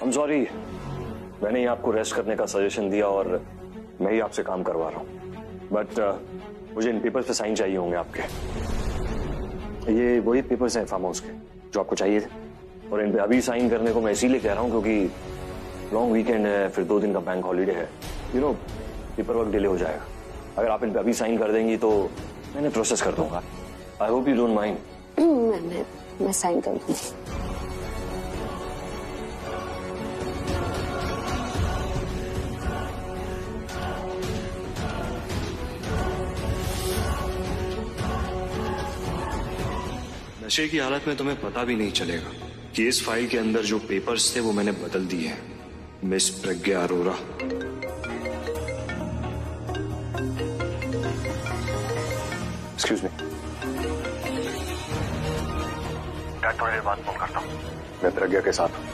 I'm sorry, मैंने ही आपको rest करने का सजेशन दिया और मैं ही आपसे काम करवा रहा हूँ। बट मुझे इन पेपर्स पे साइन चाहिए होंगे आपके। ये वही पेपर्स हैं फार्म हाउस के जो आपको चाहिए थे, और इन पे अभी साइन करने को मैं इसीलिए कह रहा हूँ क्योंकि लॉन्ग वीकेंड है, फिर 2 दिन का बैंक हॉलीडे है, पेपर वर्क डिले हो जाएगा। अगर आप इन पे अभी साइन कर देंगी तो मैंने प्रोसेस कर दूंगा। I hope you don't mind. मैं साइन कर दूंगी। नशे की हालत में तुम्हें पता भी नहीं चलेगा कि इस फाइल के अंदर जो पेपर्स थे वो मैंने बदल दिए हैं। मिस प्रज्ञा अरोरा। एक्सक्यूज मी, थोड़ी देर बाद फोन करता हूँ। मैं प्रज्ञा के साथ हूँ।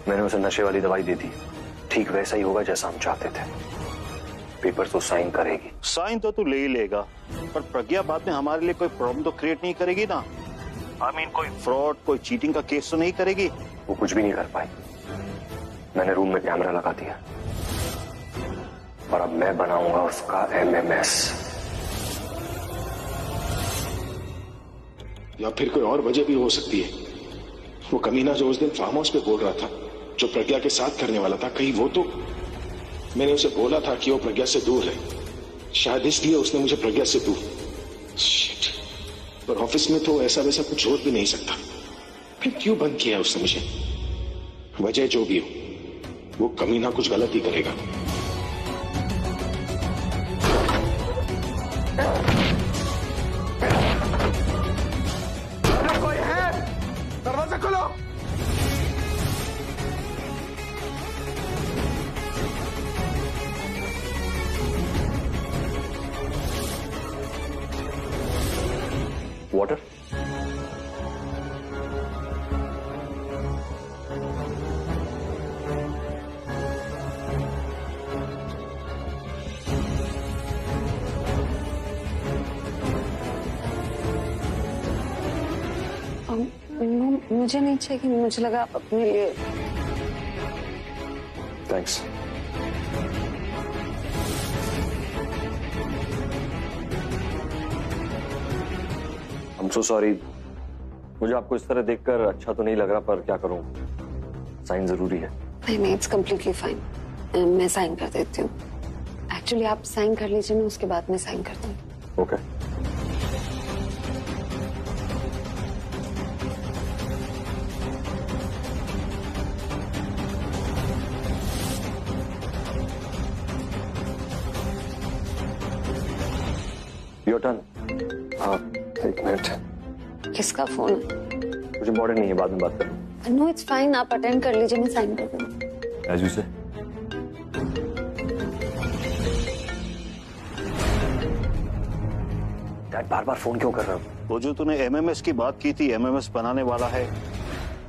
मैंने उसे नशे वाली दवाई दे दी, ठीक वैसा ही होगा जैसा हम चाहते थे। पेपर तो साइन करेगी। साइन तो तू ले ही लेगा, पर प्रज्ञा बाद में हमारे लिए कोई प्रॉब्लम तो क्रिएट नहीं करेगी ना। कोई फ्रॉड, कोई चीटिंग का केस तो नहीं करेगी। वो कुछ भी नहीं कर पाई। मैंने रूम में कैमरा लगा दिया और अब मैं बनाऊंगा उसका MMS। या फिर कोई और वजह भी हो सकती है। वो कमीना जो उस दिन फार्म हाउस पे बोल रहा था, जो प्रज्ञा के साथ करने वाला था, कहीं वो तो। मैंने उसे बोला था कि वो प्रज्ञा से दूर है, शायद इसलिए उसने मुझे प्रज्ञा से दूर। शिट। पर ऑफिस में तो ऐसा वैसा कुछ हो भी नहीं सकता। फिर क्यों बंद किया उसने मुझे? वजह जो भी हो, वो कमीना कुछ गलत ही करेगा। कोई है? दरवाजा खोलो। वाटर? मुझे नहीं चाहिए, मुझे लगा आप अपने लिए। थैंक्स। I'm so sorry। मुझे आपको इस तरह देखकर अच्छा तो नहीं लग रहा, पर क्या करूं, साइन जरूरी है। नहीं, इट्स कम्प्लीटली फाइन। मैं साइन कर देती हूँ। एक्चुअली आप साइन कर लीजिए, मैं उसके बाद में साइन कर दूंगी। ओके। Your turn. हाँ, 1 मिनट। किसका फोन है? मुझे इम्पोर्टेंट नहीं है, बाद में बात करें। नो इट्स फाइन, आप अटेंड कर लीजिए, मैं साइन कर दूंगी। एज यू से। डैड बार बार फोन क्यों कर रहा हूँ? वो जो तूने MMS की बात की थी, MMS बनाने वाला है,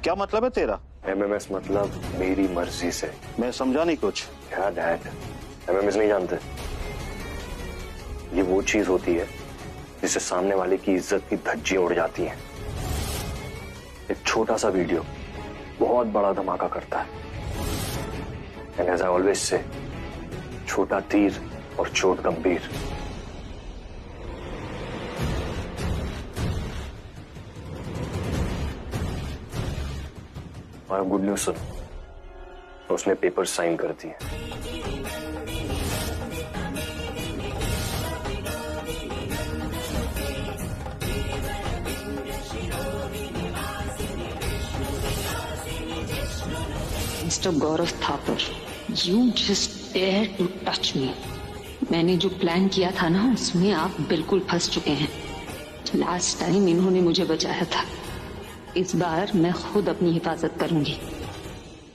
क्या मतलब है तेरा? MMS मतलब मेरी मर्जी से। मैं समझा नहीं कुछ। क्या डैड, MMS नहीं जानते? ये वो चीज होती है जिससे सामने वाले की इज्जत की धज्जियां उड़ जाती हैं। एक छोटा सा वीडियो बहुत बड़ा धमाका करता है। And as I always say, छोटा तीर और चोट गंभीर। और गुड न्यूज सुनो, उसने पेपर साइन कर दिए। Mr. Gaurav Thapar, you just dare to touch me. मैंने जो प्लान किया था ना, उसमें आप बिल्कुल फंस चुके हैं। लास्ट टाइम इन्होंने मुझे बचाया था, इस बार मैं खुद अपनी हिफाजत करूंगी।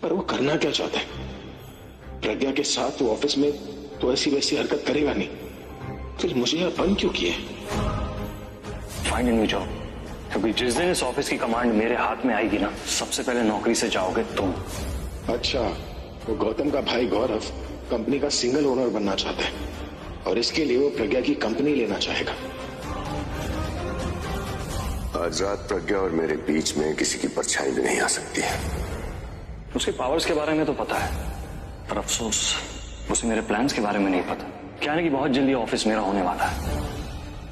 पर वो करना क्या चाहता है? प्रज्ञा के साथ वो ऑफिस में तो ऐसी वैसी हरकत करेगा नहीं, फिर मुझे यह बंद क्यों किया? फाइनली नहीं जाओ, क्योंकि जिस दिन इस ऑफिस की कमांड मेरे हाथ में आएगी ना, सबसे पहले नौकरी से जाओगे तुम। अच्छा, वो गौतम का भाई गौरव कंपनी का सिंगल ओनर बनना चाहता है और इसके लिए वो प्रज्ञा की कंपनी लेना चाहेगा। आज रात प्रज्ञा और मेरे बीच में किसी की परछाई भी नहीं आ सकती है। उसके पावर्स के बारे में तो पता है, पर अफसोस उसे मेरे प्लान्स के बारे में नहीं पता। क्या है कि बहुत जल्दी ऑफिस मेरा होने वाला है।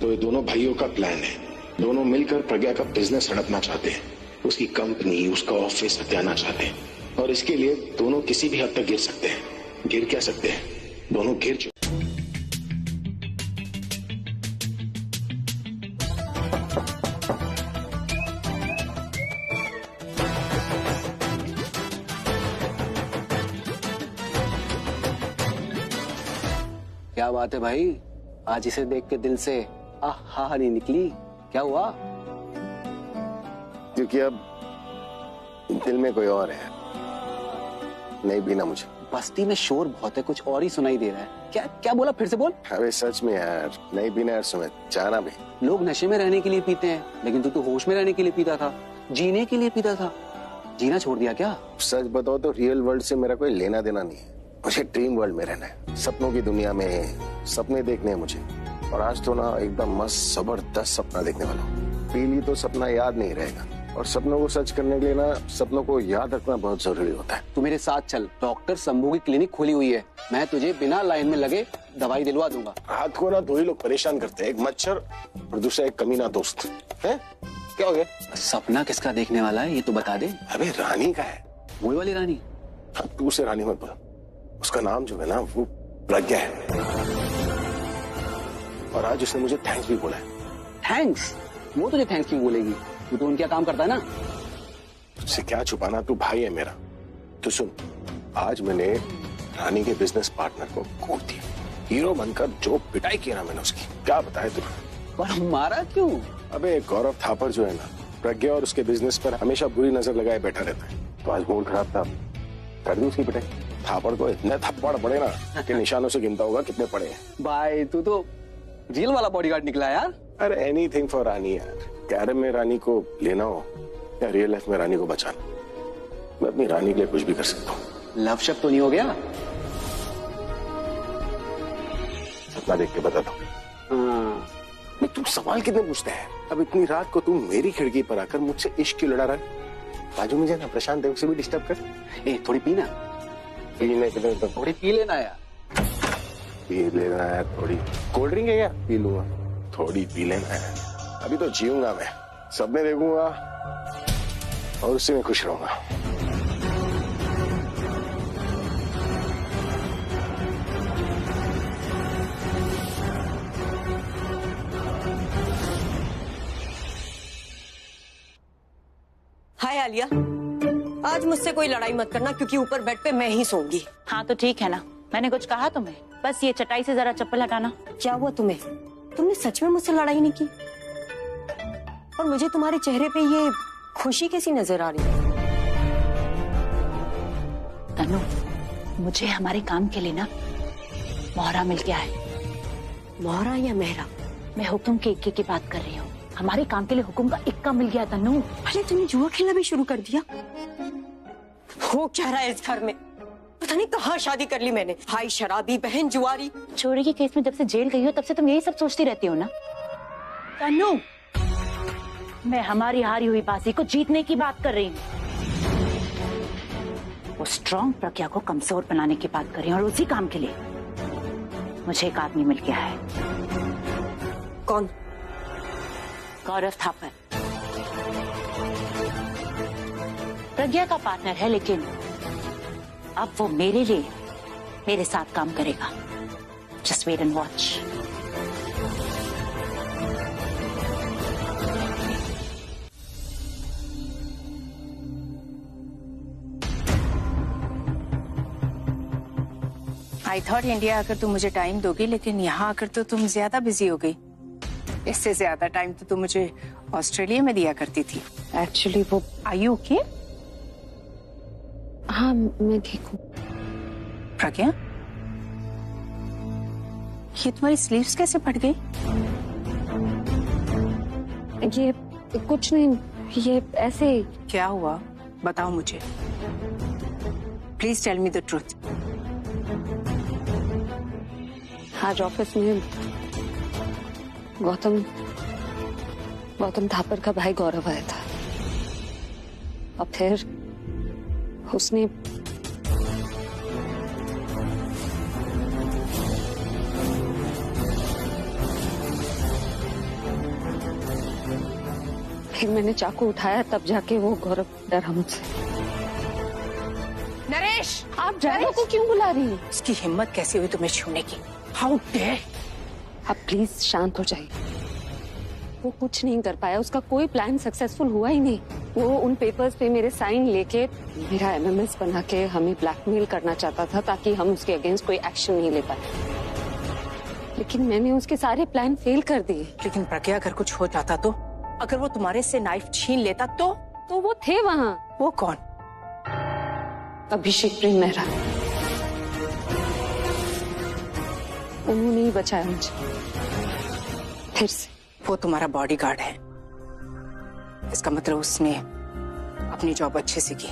तो ये दोनों भाइयों का प्लान है, दोनों मिलकर प्रज्ञा का बिजनेस हड़पना चाहते हैं, उसकी कंपनी, उसका ऑफिस हथियाना चाहते हैं, और इसके लिए दोनों किसी भी हद तक गिर सकते हैं। गिर क्या सकते हैं, दोनों गिर चुके। क्या बात है भाई, आज इसे देख के दिल से आहा नहीं निकली, क्या हुआ? क्योंकि अब दिल में कोई और है, नहीं बीना मुझे। बस्ती में शोर बहुत है, कुछ और ही सुनाई दे रहा है। क्या क्या बोला, फिर से बोल। अरे सच में यार, नहीं बीना यार, सुमित जाना भी। लोग नशे में रहने के लिए पीते हैं, लेकिन तू तो होश में रहने के लिए पीता था, जीने के लिए पीता था। जीना छोड़ दिया क्या? सच बताओ तो रियल वर्ल्ड से मेरा कोई लेना देना नहीं है, मुझे ड्रीम वर्ल्ड में रहना है, सपनों की दुनिया में सपने देखने हैं मुझे। और आज तो ना एकदम मस्त जबरदस्त सपना देखने वाला हूँ। पी ली तो सपना याद नहीं रहेगा, और सपनों को सच करने के लिए ना सपनों को याद रखना बहुत जरूरी होता है। तू मेरे साथ चल, डॉक्टर शंभू की क्लिनिक खोली हुई है, मैं तुझे बिना लाइन में लगे दवाई दिलवा दूंगा। रात को ना दो ही लोग परेशान करते हैं, एक मच्छर और दूसरा एक कमीना दोस्त है। क्या हो गया? सपना किसका देखने वाला है ये तो बता दे। अबे रानी का है। वही वाली रानी? तू उसे रानी मत बोल, उसका नाम जो है ना वो प्रज्ञा है, और आज उसने मुझे थैंक्स भी बोला है। थैंक्स? वो तुझे थैंक्स क्यों बोलेगी, तू तो उनका काम करता है ना। तुझसे क्या छुपाना, तू भाई है मेरा। तो सुन, आज मैंने रानी के बिजनेस पार्टनर को कोट दिया, हीरो बनकर जो पिटाई की ना मैंने उसकी, क्या बताया तुझे। पर मारा क्यों? अबे गौरव थापर जो है ना, प्रज्ञा और उसके बिजनेस पर हमेशा बुरी नजर लगाए बैठा रहता है, तो आज मूड खराब था, कर दी उसकी पिटाई। थापड़ को इतने थप्पड़ पड़े ना कि निशानों से गिनता होगा कितने पड़े हैं। भाई तू तो रियल वाला बॉडीगार्ड निकला यार। अरे एनीथिंग फॉर रानी यार, कैरम में रानी को लेना हो या रियल लाइफ में रानी को बचाना, मैं अपनी रानी के लिए कुछ भी कर सकता हूँ। लव शक तो नहीं हो गया? सपना देख के बता दो। तुम सवाल कितने पूछते हैं? अब इतनी रात को तुम मेरी खिड़की पर आकर मुझसे इश्क क्यों लड़ा रहा है? बाजू में जाना प्रशांत है, उसे भी डिस्टर्ब कर। ए थोड़ी पीना, पीने के लिए तो थोड़ी पी लेना यार। पी लेना है थोड़ी, कोल्ड ड्रिंक है क्या? पी लूंगा, थोड़ी पी लेना है। अभी तो जीऊंगा मैं, सपने देखूंगा और उससे मैं खुश रहूंगा। हाय आलिया, आज मुझसे कोई लड़ाई मत करना, क्योंकि ऊपर बेड पे मैं ही सोऊंगी। हाँ तो ठीक है ना, मैंने कुछ कहा तुम्हें? बस ये चटाई से जरा चप्पल हटाना। क्या हुआ तुम्हें? तुमने सच में मुझसे लड़ाई नहीं की? और मुझे तुम्हारे चेहरे पे ये खुशी कैसी नजर आ रही है? तनु, मुझे हमारे काम के लिए ना मोहरा मिल गया है। मोहरा या मेहरा? मैं हुक्म के इक्के की बात कर रही हूँ। हमारे काम के लिए हुक्म का इक्का मिल गया तनु। अरे तुमने जुआ खेलना भी शुरू कर दिया? हो क्या रहा है इस घर में? पता नहीं कहाँ शादी कर ली मैंने, भाई शराबी, बहन जुआरी। चोरी के केस में जब से जेल गई हो तब से तुम यही सब सोचती रहती हो ना तनु। मैं हमारी हारी हुई बाजी को जीतने की बात कर रही हूँ, वो स्ट्रॉन्ग प्रज्ञा को कमजोर बनाने की बात कर रही हूँ, और उसी काम के लिए मुझे एक आदमी मिल गया है। कौन? गौरव थापर, प्रज्ञा का पार्टनर है, लेकिन अब वो मेरे लिए मेरे साथ काम करेगा। Just wait and watch. I thought India आकर तुम मुझे टाइम दोगी, लेकिन यहाँ आकर तो तुम ज्यादा बिजी हो गई। इससे ज्यादा टाइम तो तुम मुझे ऑस्ट्रेलिया में दिया करती थी। एक्चुअली वो आर यू ओके? हाँ मैं ठीक हूँ। प्रज्ञा, ये तुम्हारी स्लीव्स कैसे फट गई? ये कुछ नहीं, ये ऐसे। क्या हुआ बताओ मुझे, please tell me the truth. आज ऑफिस में गौतम थापर का भाई गौरव आया था, और फिर उसने फिर मैंने चाकू उठाया, तब जाके वो गौरव डरा मुझसे। नरेश, आप ड्राइवर को क्यों बुला रही हैं? उसकी हिम्मत कैसे हुई तुम्हें छूने की? How dare! आप प्लीज शांत हो जाइए। वो कुछ नहीं कर पाया, उसका कोई प्लान सक्सेसफुल हुआ ही नहीं। वो उन पेपर्स पे मेरे साइन लेके मेरा एमएमएस बना के हमें ब्लैकमेल करना चाहता था ताकि हम उसके अगेंस्ट कोई एक्शन नहीं ले पाए, लेकिन मैंने उसके सारे प्लान फेल कर दिए। लेकिन प्रज्ञा अगर कुछ हो जाता तो, अगर वो तुम्हारे से नाइफ छीन लेता तो वो थे वहाँ। वो कौन? अभिषेक प्रेम मेहरा। उन्होंने ही बचाया मुझे फिर से। वो तुम्हारा बॉडीगार्ड है, इसका मतलब उसने अपनी जॉब अच्छे से की।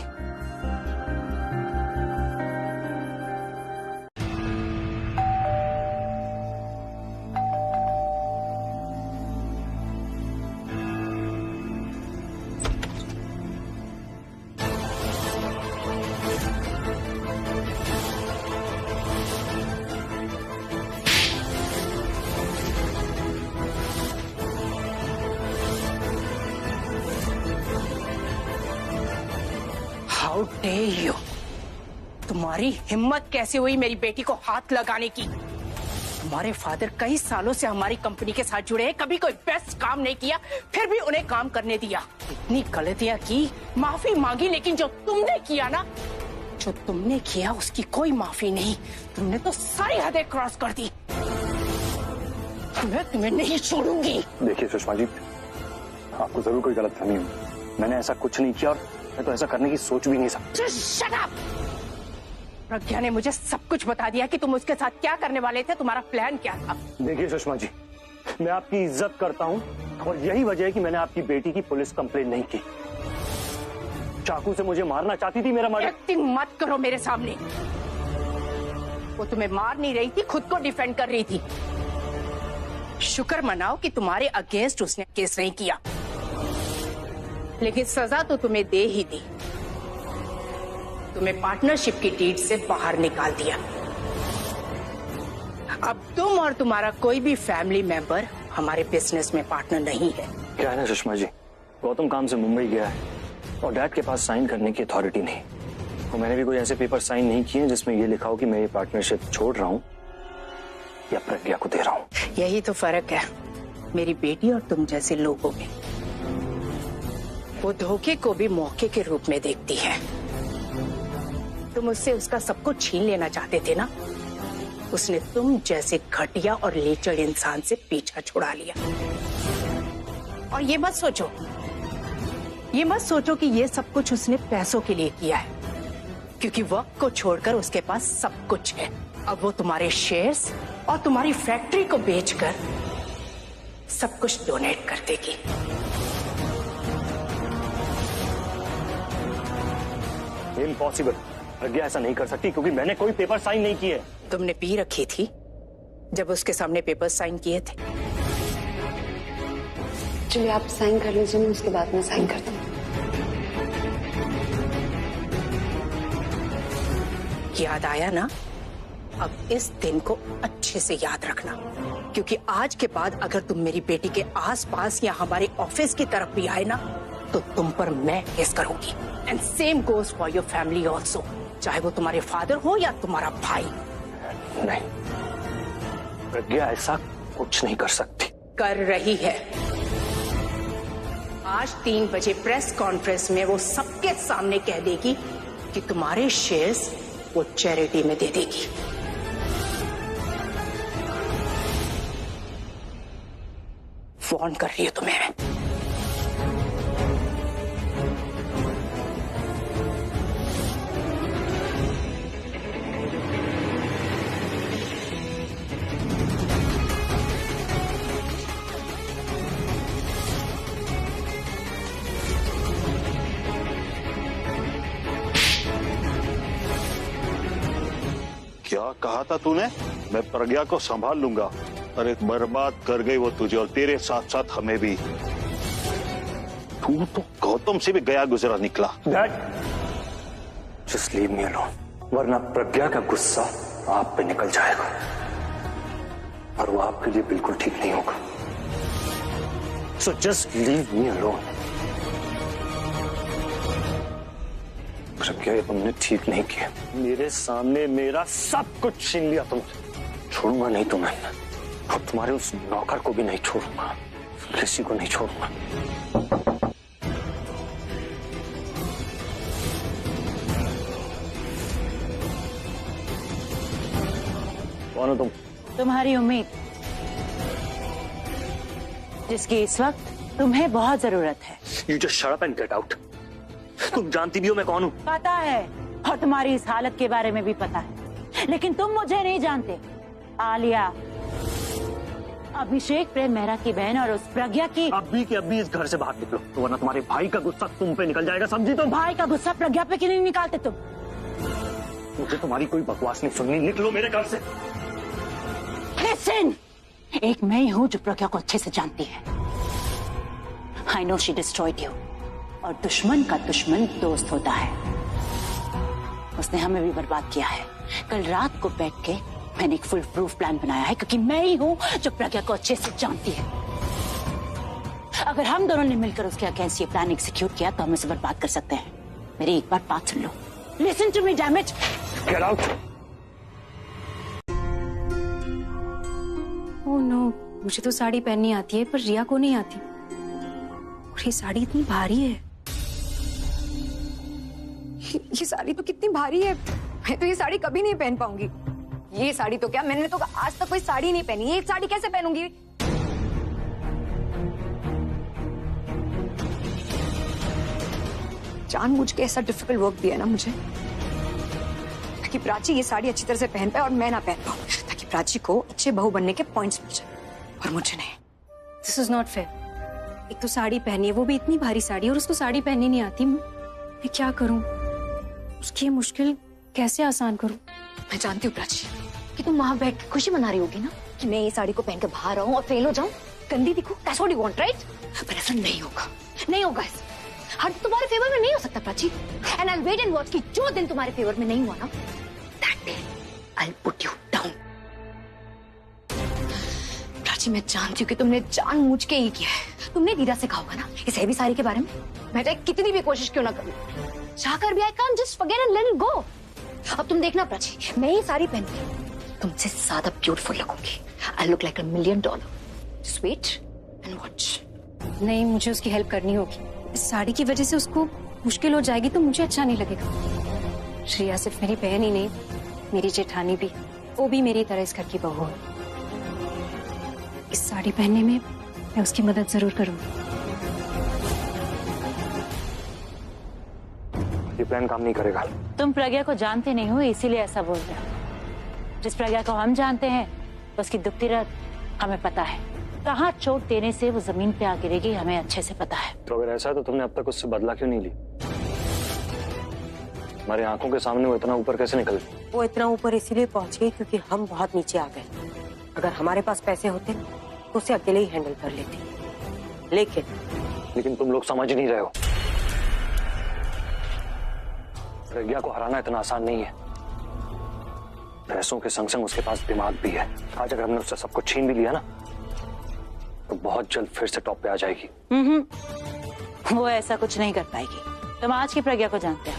How dare you! तुम्हारी हिम्मत कैसे हुई मेरी बेटी को हाथ लगाने की? तुम्हारे फादर कई सालों से हमारी कंपनी के साथ जुड़े हैं, कभी कोई बेस्ट काम नहीं किया, फिर भी उन्हें काम करने दिया। इतनी गलतियां की, माफी मांगी, लेकिन जो तुमने किया ना, जो तुमने किया उसकी कोई माफी नहीं। तुमने तो सारी हदें क्रॉस कर दी। मैं तुम्हें नहीं छोड़ूंगी। देखिए सुषमा जी, आपको जरूर कोई गलतफहमी हुई। मैंने ऐसा कुछ नहीं किया और मैं तो ऐसा करने की सोच भी नहीं सकता। Shut up! प्रज्ञा ने मुझे सब कुछ बता दिया कि तुम उसके साथ क्या करने वाले थे, तुम्हारा प्लान क्या था। देखिए सुषमा जी, मैं आपकी इज्जत करता हूँ और यही वजह है कि मैंने आपकी बेटी की पुलिस कंप्लेंट नहीं की। चाकू से मुझे मारना चाहती थी, मेरा मर्डर। एक्टिंग मत करो मेरे सामने। वो तुम्हें मार नहीं रही थी, खुद को डिफेंड कर रही थी। शुक्र मनाओ कि तुम्हारे अगेंस्ट उसने केस नहीं किया, लेकिन सजा तो तुम्हें दे ही दी। तुम्हें पार्टनरशिप की डीड से बाहर निकाल दिया। अब तुम और तुम्हारा कोई भी फैमिली मेंबर हमारे बिजनेस में पार्टनर नहीं है। क्या है ना सुषमा जी, गौतम काम से मुंबई गया है और डैड के पास साइन करने की अथॉरिटी नहीं, और मैंने भी कोई ऐसे पेपर साइन नहीं किए जिसमें ये लिखा हो कि मैं ये पार्टनरशिप छोड़ रहा हूँ या प्रज्ञा को दे रहा हूँ। यही तो फर्क है मेरी बेटी और तुम जैसे लोगों में। वो धोखे को भी मौके के रूप में देखती है। तुम उससे उसका सब कुछ छीन लेना चाहते थे ना, उसने तुम जैसे घटिया और लीचड़ इंसान से पीछा छुड़ा लिया। और ये मत सोचो कि ये सब कुछ उसने पैसों के लिए किया है, क्योंकि वक्त को छोड़कर उसके पास सब कुछ है। अब वो तुम्हारे शेयर्स और तुम्हारी फैक्ट्री को बेचकर सब कुछ डोनेट कर देगी। इम्पॉसिबल, प्रज्ञा ऐसा नहीं कर सकती क्योंकि मैंने कोई पेपर साइन नहीं किए। तुमने पी रखी थी जब उसके सामने पेपर साइन किए थे। चलिए आप साइन कर लीजिए, मैं उसके बाद में साइन कर दूँ। याद आया ना? अब इस दिन को अच्छे से याद रखना, क्योंकि आज के बाद अगर तुम मेरी बेटी के आसपास या हमारे ऑफिस की तरफ भी आए ना, तो तुम पर मैं केस करूंगी। And same goes for your family also, चाहे वो तुम्हारे फादर हो या तुम्हारा भाई। नहीं, प्रज्ञा ऐसा कुछ नहीं कर सकती। कर रही है। आज 3 बजे प्रेस कॉन्फ्रेंस में वो सबके सामने कह देगी कि तुम्हारे शेयर्स वो चैरिटी में दे देगी। वार्न कर रही है तुम्हें मैं। क्या कहा था तूने? मैं प्रज्ञा को संभाल लूंगा। अरे बर्बाद कर गई वो तुझे और तेरे साथ साथ हमें भी। तू तो गौतम से भी गया गुजरा निकला। Dad, just leave me alone, वरना प्रज्ञा का गुस्सा आप पे निकल जाएगा और वो आपके लिए बिल्कुल ठीक नहीं होगा। So just leave me alone. Pragya, ये तुमने ठीक नहीं किया। मेरे सामने मेरा सब कुछ छीन लिया तुमने। छोड़ूंगा नहीं तुम्हें, और तुम्हारे उस नौकर को भी नहीं छोड़ूंगा, किसी को नहीं छोड़ूंगा। कौन हो तुम? तुम्हारी उम्मीद, जिसकी इस वक्त तुम्हें बहुत जरूरत है। You just shut up and get out. तुम जानती भी हो मैं कौन हूँ? पता है, और तुम्हारी इस हालत के बारे में भी पता है, लेकिन तुम मुझे नहीं जानते। आलिया, अभिषेक प्रेम मेहरा की बहन और उस प्रज्ञा की। अभी के अभी इस घर से बाहर निकलो, तो वरना तुम्हारे भाई का गुस्सा तुम पे निकल जाएगा, समझी तुम? भाई का गुस्सा प्रज्ञा पे क्यों नहीं निकालते तुम? मुझे तुम्हारी कोई बकवास नहीं सुननी, निकलो मेरे घर से। Listen! एक मैं ही हूँ जो प्रज्ञा को अच्छे से जानती है। I know she destroyed you. और दुश्मन का दुश्मन दोस्त होता है। उसने हमें भी बर्बाद किया है। कल रात को बैठ के मैंने एक फुल प्रूफ प्लान बनाया है, क्योंकि मैं ही हूँ जो प्रज्ञा को अच्छे से जानती है। अगर हम दोनों ने मिलकर उसके अगेंस्ट ये प्लान एग्जीक्यूट किया तो हम इसे बर्बाद कर सकते हैं। मेरी एक बार बात सुन लो। Listen to me, damn it! Get out! Oh no, मुझे तो साड़ी पहननी आती है पर रिया को नहीं आती। और ये साड़ी इतनी भारी है। ये साड़ी तो कितनी भारी है, मैं तो ये साड़ी कभी नहीं पहन पाऊंगी। ये साड़ी तो क्या, मैंने तो आज तक कोई साड़ी नहीं पहनी, ये साड़ी कैसे पहनूंगी? जानबूझ के ऐसा डिफिकल्ट वर्क दिया ना मुझे, ताकि प्राची ये साड़ी अच्छी तरह से पहन पाए और मैं ना पहन पाऊं, ताकि प्राची को अच्छे बहू बनने के पॉइंट्स मिल जाए और मुझे नहीं। This is not fair. एक तो साड़ी पहनी है, वो भी इतनी भारी साड़ी, और उसको साड़ी पहननी नहीं आती। मैं क्या करूं? उसकी ये मुश्किल कैसे आसान करूं? मैं जानती हूँ प्राची कि तुम वहां बैठ के खुशी मना रही होगी ना कि मैं ये साड़ी को पहन के बाहर आऊं और फेल हो जाऊं, गंदी दिखूं। That's what you want, right? पर ऐसा नहीं होगा, नहीं होगा। हर तुम्हारे फेवर में नहीं हो सकता Prachi. And I wait and watch कि जो दिन तुम्हारे फेवर में नहीं हुआ ना, that day I put you down. Prachi, मैं जानती हूँ कि तुमने जानबूझ के ही किया है। तुमने दीदा से कहा होगा ना इस हैवी साड़ी के बारे में। मैं चाहे कितनी भी कोशिश क्यों ना करूं, चाहकर भी I can't just forget and let it go. अब तुम देखना प्राची, मैं ये साड़ी पहन के तुमसे ज्यादा ब्यूटीफुल लगूंगी। I look like $1 million। Just wait and watch. नहीं, मुझे उसकी हेल्प करनी होगी। इस साड़ी की वजह से उसको मुश्किल हो जाएगी तो मुझे अच्छा नहीं लगेगा। श्रेया सिर्फ मेरी बहन ही नहीं, मेरी जेठानी भी, वो भी मेरी तरह इस घर की बहू है। इस साड़ी पहनने में मैं उसकी मदद जरूर करूंगी। ये प्लान काम नहीं करेगा। तुम प्रज्ञा को जानते नहीं हो, इसीलिए ऐसा बोल रहे हो। जिस प्रज्ञा को हम जानते हैं उसकी दुखती रात हमें पता है। कहाँ चोट देने से वो जमीन पे आ गिरेगी हमें अच्छे से पता है। तो अगर ऐसा है तो तुमने अब तक उससे बदला क्यों नहीं ली? हमारी आंखों के सामने वो इतना ऊपर कैसे निकल? वो इतना ऊपर इसीलिए पहुंच गई क्योंकि हम बहुत नीचे आ गए। अगर हमारे पास पैसे होते तो उसे अकेले ही हैंडल कर लेते। लेकिन तुम लोग समझ नहीं रहे हो। प्रज्ञा को हराना इतना आसान नहीं है। पैसों के संग संग उसके पास दिमाग भी है। आज अगर हमने उससे सब कुछ छीन भी लिया ना तो बहुत जल्द फिर से टॉप पे आ जाएगी। वो ऐसा कुछ नहीं कर पाएगी। तुम आज की प्रज्ञा को जानते हो,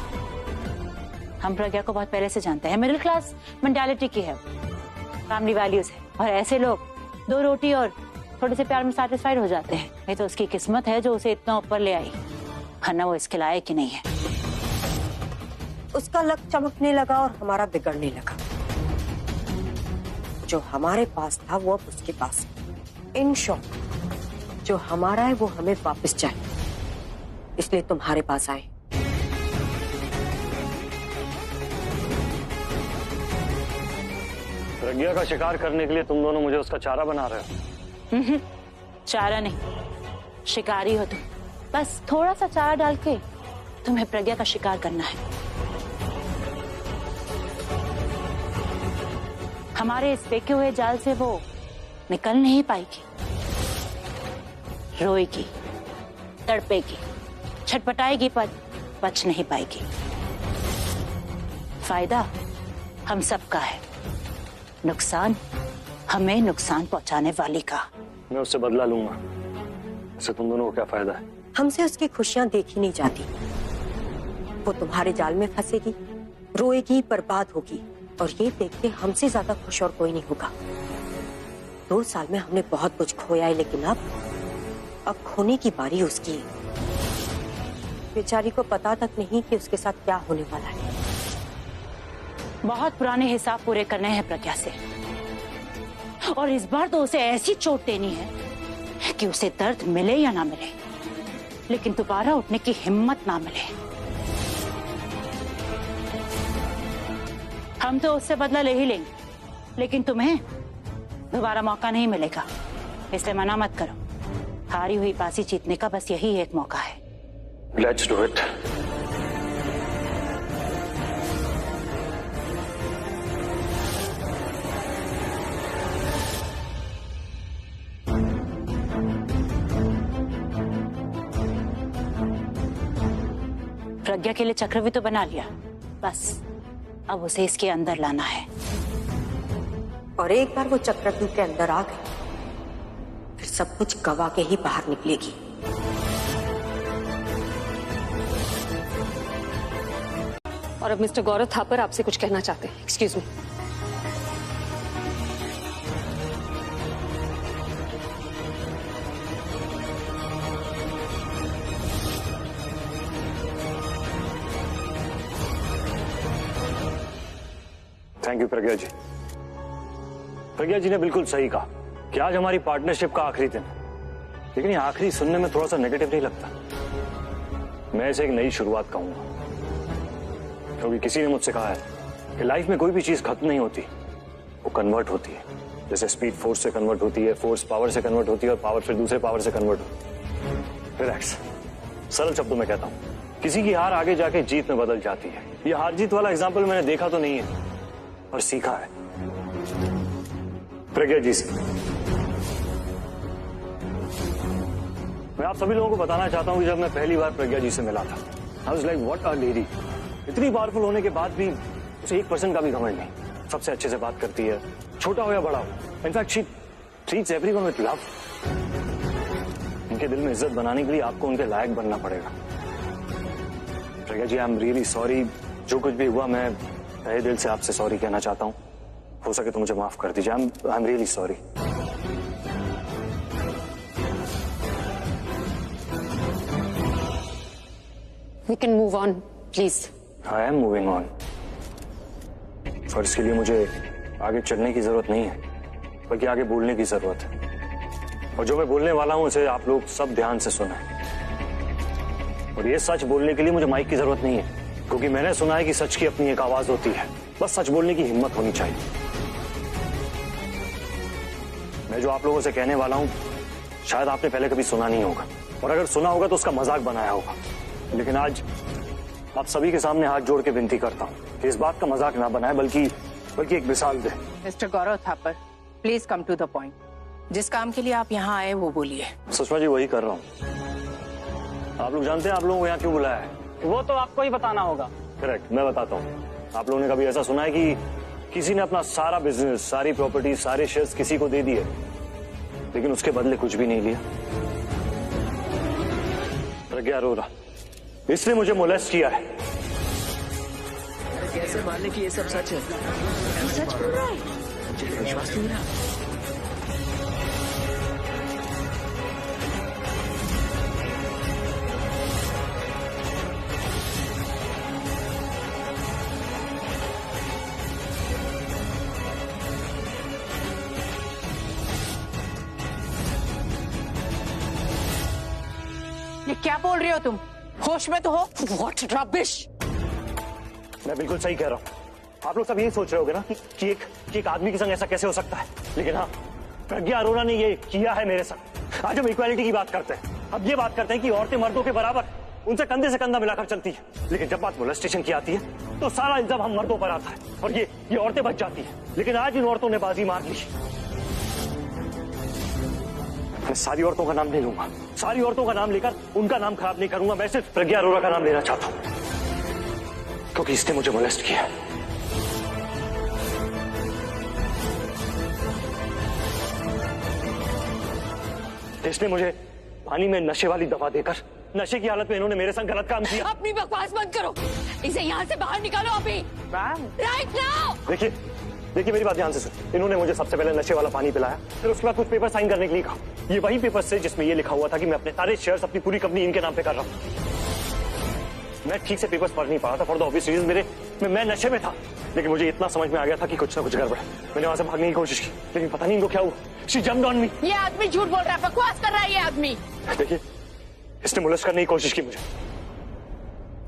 हम प्रज्ञा को बहुत पहले से जानते हैं। मिडिल क्लास मेंटालिटी की है, फैमिली वैल्यूज है, और ऐसे लोग 2 रोटी और थोड़े से प्यार में सैटिस्फाइड हो जाते हैं। ये तो उसकी किस्मत है जो उसे इतना ऊपर ले आई, वरना वो इसके लायक ही नहीं है। उसका लक चमकने लगा और हमारा बिगड़ने लगा। जो हमारे पास था वो अब उसके पास है। इन शॉर्ट, जो हमारा है वो हमें वापस चाहिए, इसलिए तुम्हारे पास आए। प्रज्ञा का शिकार करने के लिए तुम दोनों मुझे उसका चारा बना रहे हो। चारा नहीं, शिकारी हो तुम। बस थोड़ा सा चारा डाल के तुम्हें प्रज्ञा का शिकार करना है। हमारे इस फेंके हुए जाल से वो निकल नहीं पाएगी। रोएगी, तड़पेगी, छटपटाएगी, पर बच नहीं पाएगी। फायदा हम सबका है, नुकसान हमें नुकसान पहुंचाने वाली का। मैं उससे बदला लूंगा, इससे तुम दोनों को क्या फायदा है? हमसे उसकी खुशियां देखी नहीं जाती। वो तुम्हारे जाल में फंसेगी, रोएगी, बर्बाद होगी, और ये देख के हमसे ज्यादा खुश और कोई नहीं होगा। 2 साल में हमने बहुत कुछ खोया है, लेकिन अब खोने की बारी उसकी है। बेचारी को पता तक नहीं कि उसके साथ क्या होने वाला है। बहुत पुराने हिसाब पूरे करने हैं प्रज्ञा से, और इस बार तो उसे ऐसी चोट देनी है कि उसे दर्द मिले या ना मिले, लेकिन दोबारा उठने की हिम्मत ना मिले। हम तो उससे बदला ले ही लेंगे, लेकिन तुम्हें दोबारा मौका नहीं मिलेगा, इसलिए मना मत करो। हारी हुई बाजी जीतने का बस यही एक मौका है। Let's do it. प्रज्ञा के लिए चक्रव्यूह तो बना लिया, बस अब उसे इसके अंदर लाना है। और एक बार वो चक्रव्यूह के अंदर आ गई, फिर सब कुछ गवा के ही बाहर निकलेगी। और अब मिस्टर गौरव थापर आपसे कुछ कहना चाहते हैं। Excuse me. थैंक यू प्रज्ञा जी। प्रज्ञा जी ने बिल्कुल सही कहा कि आज हमारी पार्टनरशिप का आखिरी दिन है, लेकिन ये आखिरी सुनने में थोड़ा सा नेगेटिव नहीं लगता? मैं इसे एक नई शुरुआत कहूंगा, क्योंकि किसी ने मुझसे कहा है कि लाइफ में कोई भी चीज खत्म नहीं होती, वो कन्वर्ट होती है। जैसे स्पीड फोर्स से कन्वर्ट होती है, फोर्स पावर से कन्वर्ट होती है, और पावर फिर दूसरे पावर से कन्वर्ट होती है। रिलैक्स, सरल शब्दों में कहता हूं, किसी की हार आगे जाके जीत में बदल जाती है। ये हार जीत वाला एग्जाम्पल मैंने देखा तो नहीं है, पर सीखा है प्रज्ञा जी से। मैं आप सभी लोगों को बताना चाहता हूं कि जब मैं पहली बार प्रज्ञा जी से मिला था, I was like what a lady. इतनी पावरफुल होने के बाद भी उसे 1% का भी घमंड नहीं। सबसे अच्छे से बात करती है, छोटा हो या बड़ा हो। In fact she treats everyone with love. उनके दिल में इज्जत बनाने के लिए आपको उनके लायक बनना पड़ेगा। प्रज्ञा जी, आई एम रियली सॉरी। जो कुछ भी हुआ, मैं तहे दिल से आपसे सॉरी कहना चाहता हूँ। हो सके तो मुझे माफ कर दीजिए। I am really sorry. We can move on, please. I am moving on. और इसके लिए मुझे आगे चलने की जरूरत नहीं है, बल्कि आगे बोलने की जरूरत है। और जो मैं बोलने वाला हूं उसे आप लोग सब ध्यान से सुना। और ये सच बोलने के लिए मुझे माइक की जरूरत नहीं है, क्योंकि मैंने सुना है कि सच की अपनी एक आवाज होती है। बस सच बोलने की हिम्मत होनी चाहिए। मैं जो आप लोगों से कहने वाला हूं, शायद आपने पहले कभी सुना नहीं होगा, और अगर सुना होगा तो उसका मजाक बनाया होगा। लेकिन आज आप सभी के सामने हाथ जोड़ के विनती करता हूं कि इस बात का मजाक ना बनाए, बल्कि एक मिसाल दे। Mister Gaurav Thapar, please come to the point. जिस काम के लिए आप यहाँ आए वो बोलिए। सुषमा जी, वही कर रहा हूँ। आप लोग जानते हैं आप लोगों को यहाँ क्यों बुलाया है? वो तो आपको ही बताना होगा। करेक्ट, मैं बताता हूँ। आप लोगों ने कभी ऐसा सुना है कि किसी ने अपना सारा बिजनेस, सारी प्रॉपर्टी, सारे शेयर्स किसी को दे दिए, लेकिन उसके बदले कुछ भी नहीं लिया? प्रज्ञा अरोरा, इसने मुझे मोलेस्ट किया है। कैसे मानने की ये सब सच है? सच बोल रहा है? मुझे विश्वास नहीं हो रहा। ये क्या बोल रहे हो तुम? होश में तो हो? What rubbish! मैं बिल्कुल सही कह रहा हूँ। आप लोग सब यही सोच रहे होगे ना कि एक आदमी के संग ऐसा कैसे हो सकता है, लेकिन हाँ, प्रज्ञा अरोरा ने ये किया है मेरे संग। आज हम इक्वालिटी की बात करते हैं, अब ये बात करते हैं कि औरतें मर्दों के बराबर, उनसे कंधे से कंधा मिलाकर चलती है। लेकिन जब बात मोलेस्टेशन की आती है तो सारा इल्जाम हम मर्दों पर आता है, और ये औरतें बच जाती है। लेकिन आज इन औरतों ने बाजी मार ली। मैं सारी औरतों का नाम नहीं लूंगा, सारी औरतों का नाम लेकर उनका नाम खराब नहीं करूंगा। मैं सिर्फ प्रज्ञा अरोरा का नाम लेना चाहता हूं। क्योंकि इसने मुझे मोलेस्ट किया। इसने मुझे पानी में नशे वाली दवा देकर नशे की हालत में इन्होंने मेरे संग गलत काम किया। अपनी बकवास बंद करो, इसे यहाँ से बाहर निकालो अभी, राइट नाउ। देखिए देखिए मेरी बात ध्यान से सुन। इन्होंने मुझे सबसे पहले नशे वाला पानी पिलाया, फिर उसके बाद कुछ पेपर साइन करने के लिए कहा। ये वही पेपर से जिसमें ये लिखा हुआ था कि मैं अपने सारे शेयर्स अपनी पूरी कंपनी इनके नाम पे कर रहा हूँ। मैं ठीक से पेपर्स पढ़ नहीं पा रहा था फॉर द ऑब्वियस रीजन मैं नशे में था, लेकिन मुझे इतना समझ में आ गया था कि कुछ ना कुछ गड़बड़ है। मैंने वहां से भागने की कोशिश की, लेकिन पता नहीं इनको क्या हुआ। She jumped on me. ये आदमी झूठ बोल रहा है, बकवास कर रहा है ये आदमी। देखिए इसने मोलेस्ट करने की कोशिश की मुझे।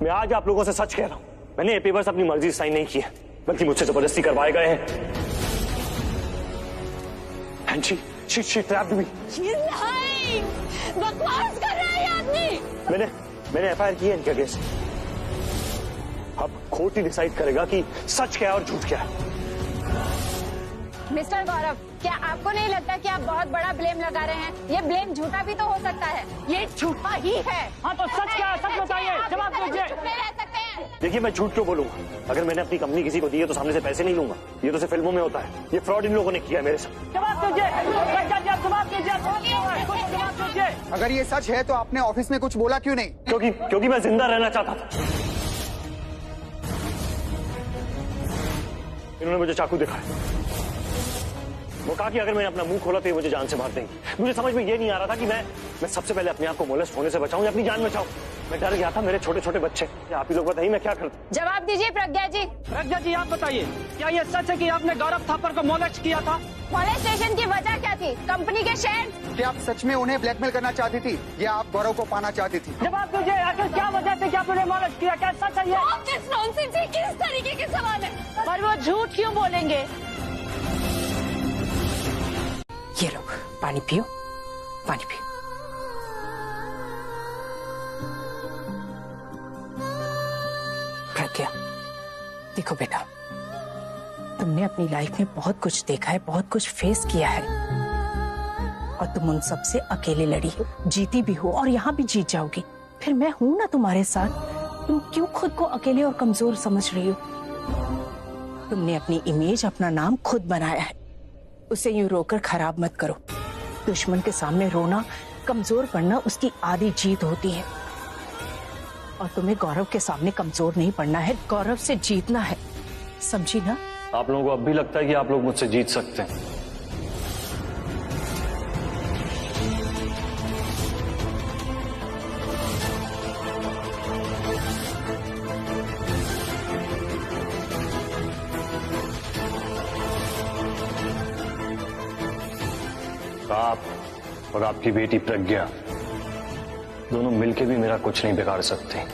मैं आज आप लोगों से सच कह रहा हूं, मैंने ये पेपर्स अपनी मर्जी से साइन नहीं किए, बल्कि मुझसे जबरदस्ती करवाए गए हैं। And she trapped me. He's lying. बकवास कर रहा है ये आदमी। मैंने एफआईआर की है इनके अगेंस्ट। अब कोर्ट ही डिसाइड करेगा कि सच क्या है और झूठ क्या है। मिस्टर गौरव, क्या आपको नहीं लगता कि आप बहुत बड़ा ब्लेम लगा रहे हैं? ये ब्लेम झूठा भी तो हो सकता है। ये झूठा ही है। हाँ तो सच क्या है, सच बताइए, जवाब दीजिए। देखिए मैं झूठ क्यों बोलूंगा? अगर मैंने अपनी कंपनी किसी को दी है तो सामने से पैसे नहीं लूंगा। ये तो सिर्फ फिल्मों में होता है। ये फ्रॉड इन लोगों ने किया है मेरे साथ। जवाब दीजिए, जवाब दीजिए। अगर ये सच है तो आपने ऑफिस में कुछ बोला क्यों नहीं? क्योंकि मैं जिंदा रहना चाहता था। इन्होंने मुझे चाकू दिखाया। वो कहा कि अगर मैंने अपना मुंह खोला तो ये मुझे जान से मार देंगे। मुझे समझ में ये नहीं आ रहा था कि मैं सबसे पहले अपने आप को मोलेस्ट होने से बचाऊं या अपनी जान बचाऊं। मैं डर गया था, मेरे छोटे छोटे बच्चे। आप ही लोग बताइए मैं क्या करूं? जवाब दीजिए प्रज्ञा जी। प्रज्ञा जी आप बताइए, क्या ये सच है कि आपने गौरव थापर को मोलेस्ट किया था? मोलेस्टेशन की वजह क्या थी? कंपनी के शेयर? क्या आप सच में उन्हें ब्लैकमेल करना चाहती थी या आप गौरव को पाना चाहती थी? जवाब दीजिए, आखिर क्या वजह थी कि आपने मोलेस्ट किया? क्या सच है ये? किस तरीके के सवाल है? पर वो झूठ क्यों बोलेंगे? ये लो पानी पियो, पानी पियो। प्रज्ञा देखो बेटा, तुमने अपनी लाइफ में बहुत कुछ देखा है, बहुत कुछ फेस किया है, और तुम उन सब से अकेले लड़ी हो, जीती भी हो और यहाँ भी जीत जाओगी। फिर मैं हूं ना तुम्हारे साथ। तुम क्यों खुद को अकेले और कमजोर समझ रही हो? तुमने अपनी इमेज, अपना नाम खुद बनाया है, उसे यूं रोकर खराब मत करो। दुश्मन के सामने रोना, कमजोर पड़ना उसकी आधी जीत होती है, और तुम्हें गौरव के सामने कमजोर नहीं पड़ना है, गौरव से जीतना है, समझी ना? आप लोगों को अब भी लगता है कि आप लोग मुझसे जीत सकते हैं? आप और आपकी बेटी प्रज्ञा दोनों मिलके भी मेरा कुछ नहीं बिगाड़ सकते।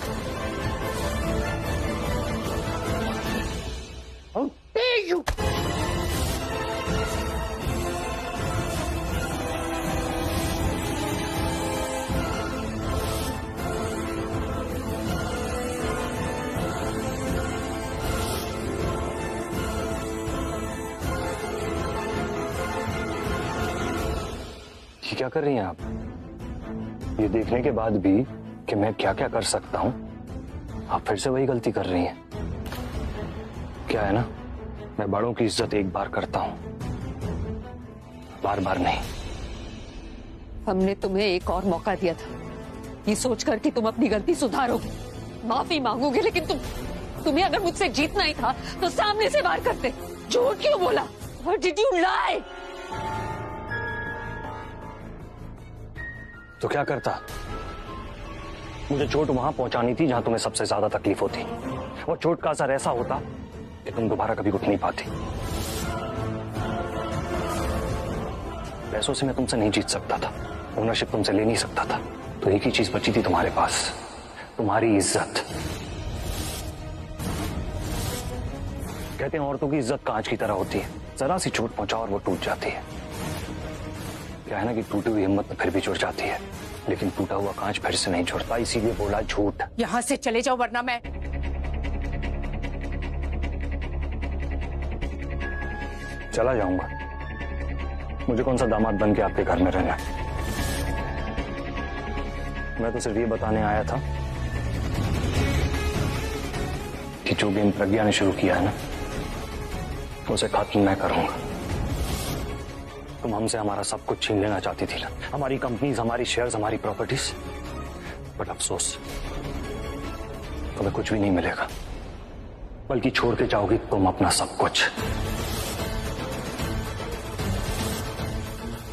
ये क्या कर रही हैं आप? ये देखने के बाद भी कि मैं क्या क्या कर सकता हूं, आप फिर से वही गलती कर रही हैं। क्या है ना, मैं बड़ों की इज्जत एक बार करता हूं, बार बार नहीं। हमने तुम्हें एक और मौका दिया था, ये सोचकर कि तुम अपनी गलती सुधारोगे, माफी मांगोगे, लेकिन तुम्हें अगर मुझसे जीतना ही था तो सामने से वार करते। झूठ क्यों बोला? Why did you lie? तो क्या करता? मुझे चोट वहां पहुंचानी थी जहां तुम्हें सबसे ज्यादा तकलीफ होती, और चोट का असर ऐसा होता कि तुम दोबारा कभी उठ नहीं पाती। पैसों से मैं तुमसे नहीं जीत सकता था, ओनरशिप तुमसे ले नहीं सकता था, तो एक ही चीज बची थी तुम्हारे पास, तुम्हारी इज्जत। कहते हैं औरतों की इज्जत कांच की तरह होती है, जरा सी चोट पहुंचाओ और वो टूट जाती है। क्या है ना कि टूटी हुई हिम्मत तो फिर भी जुड़ जाती है, लेकिन टूटा हुआ कांच फिर से नहीं जुड़ता, इसीलिए बोला झूठ। यहाँ से चले जाओ वरना मैं। चला जाऊंगा, मुझे कौन सा दामाद बन के आपके घर में रहना। मैं तो सिर्फ ये बताने आया था कि जो गेम प्रज्ञा ने शुरू किया है ना, उसे खत्म मैं करूंगा। तुम हमसे हमारा सब कुछ छीन लेना चाहती थी ना, हमारी कंपनीज, हमारी शेयर्स, हमारी प्रॉपर्टीज, बट अफसोस तुम्हें कुछ भी नहीं मिलेगा, बल्कि छोड़ के जाओगी तुम अपना सब कुछ।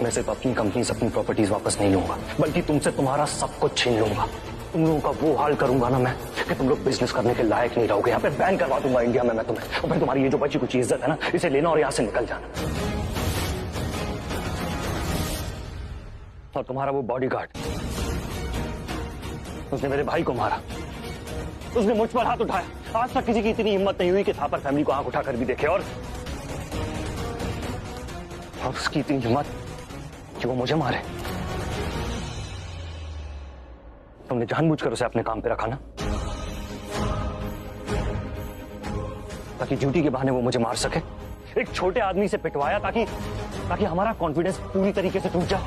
मैं सिर्फ अपनी कंपनीज, अपनी प्रॉपर्टीज वापस नहीं लूंगा, बल्कि तुमसे तुम्हारा सब कुछ छीन लूंगा। तुम लोगों का वो हाल करूंगा ना मैं कि तुम लोग बिजनेस करने के लायक नहीं रहोगे। यहाँ पे बैन करवा दूंगा इंडिया में मैं तुम्हें, और फिर तुम्हारी ये जो बची कुछ इज्जत है ना, इसे लेना और यहाँ से निकल जाना। और तुम्हारा वो बॉडीगार्ड, उसने मेरे भाई को मारा, उसने मुझ पर हाथ उठाया। आज तक किसी की इतनी हिम्मत नहीं हुई कि थापर फैमिली को आंख उठाकर भी देखे, और उसकी इतनी हिम्मत कि वो मुझे मारे। तुमने जानबूझकर उसे अपने काम पे रखा ना, ताकि ड्यूटी के बहाने वो मुझे मार सके। एक छोटे आदमी से पिटवाया ताकि हमारा कॉन्फिडेंस पूरी तरीके से टूट जाए।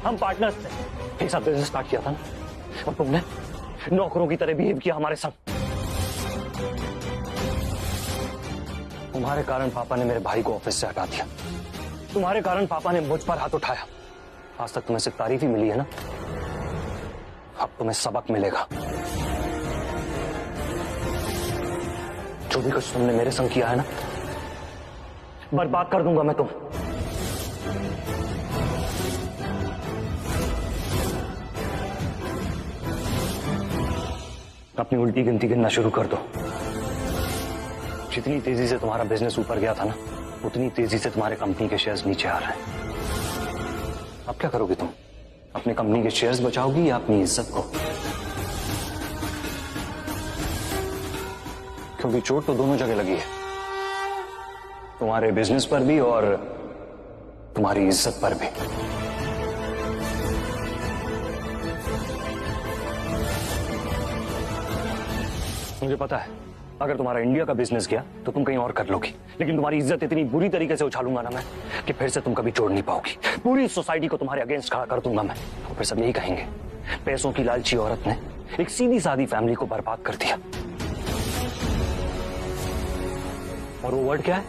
हम पार्टनर्स थे, एक साथ बिजनेस स्टार्ट किया था ना, और तुमने नौकरों की तरह बिहेव किया हमारे साथ। तुम्हारे कारण पापा ने मेरे भाई को ऑफिस से हटा दिया, तुम्हारे कारण पापा ने मुझ पर हाथ उठाया। आज तक तुम्हें सिर्फ तारीफ ही मिली है ना, अब तुम्हें सबक मिलेगा। जो भी कुछ तुमने मेरे संग किया है ना, बर्बाद कर दूंगा मैं तुम। अपनी उल्टी गिनती गिनना शुरू कर दो। जितनी तेजी से तुम्हारा बिजनेस ऊपर गया था ना, उतनी तेजी से तुम्हारे कंपनी के शेयर्स नीचे आ रहे हैं। अब क्या करोगे तुम? अपने कंपनी के शेयर्स बचाओगी या अपनी इज्जत को? क्योंकि चोट तो दोनों जगह लगी है, तुम्हारे बिजनेस पर भी और तुम्हारी इज्जत पर भी। मुझे पता है अगर तुम्हारा इंडिया का बिजनेस गया तो तुम कहीं और कर लोगी, लेकिन तुम्हारी इज्जत इतनी बुरी तरीके से उछालूंगा ना मैं कि फिर से तुम कभी जोड़ नहीं पाओगी। पूरी सोसाइटी को तुम्हारे अगेंस्ट खड़ा कर दूंगा मैं, और फिर सब यही कहेंगे पैसों की लालची औरत ने एक सीधी सादी फैमिली को बर्बाद कर दिया। और वो वर्ड क्या है?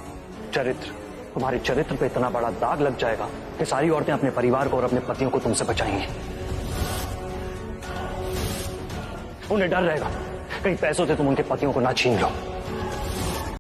चरित्र। तुम्हारे चरित्र पे इतना बड़ा दाग लग जाएगा कि सारी औरतें अपने परिवार को और अपने पतियों को तुमसे बचाएंगी। उन्हें डर रहेगा कहीं पैसों से तुम उनके पतियों को ना छीन लो।